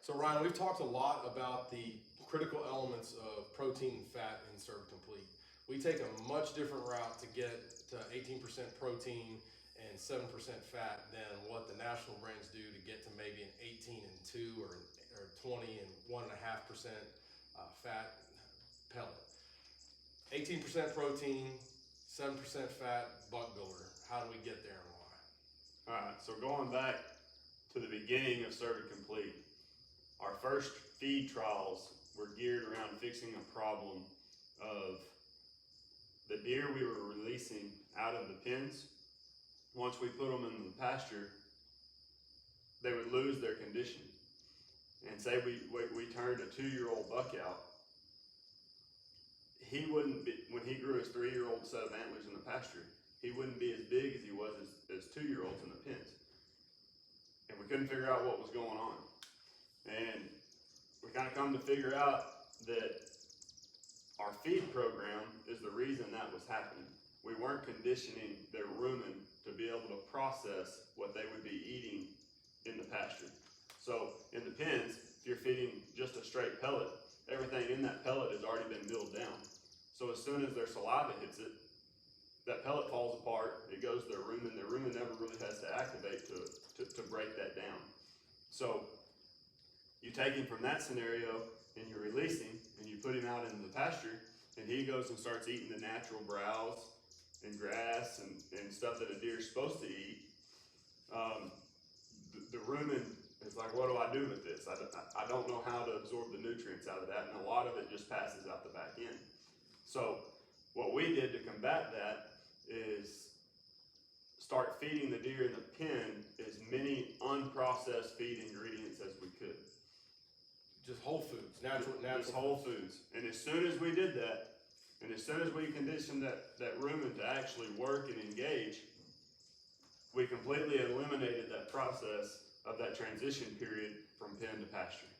So Ryan, we've talked a lot about the critical elements of protein and fat in Cervid Complete. We take a much different route to get to 18% protein and 7% fat than what the national brands do to get to maybe an 18 and 2 or 20 and 1.5% fat pellet. 18% protein, 7% fat, buck builder. How do we get there and why? All right, so going back to the beginning of Cervid Complete, our first feed trials were geared around fixing a problem of the deer we were releasing out of the pens. Once we put them in the pasture, they would lose their condition. And say we turned a 2-year-old buck out, he wouldn't be, when he grew his 3-year-old set of antlers in the pasture, he wouldn't be as big as he was as 2-year-olds in the pens. And we couldn't figure out what was going on. And we kind of come to figure out that our feed program is the reason that was happening. We weren't conditioning their rumen to be able to process what they would be eating in the pasture. So in the pens, if you're feeding just a straight pellet, everything in that pellet has already been milled down. So as soon as their saliva hits it, that pellet falls apart, it goes to their rumen. Their rumen never really has to activate to break that down. So you take him from that scenario and you release him and you put him out into the pasture and he goes and starts eating the natural browse and grass and stuff that a deer is supposed to eat. The rumen is like, what do I do with this? I don't know how to absorb the nutrients out of that, and a lot of it just passes out the back end. So what we did to combat that is start feeding the deer in the pen as many unprocessed feed ingredients as we could. Just whole foods, natural. Just whole foods. And as soon as we did that, and as soon as we conditioned that rumen to actually work and engage, we completely eliminated that process of that transition period from pen to pasture.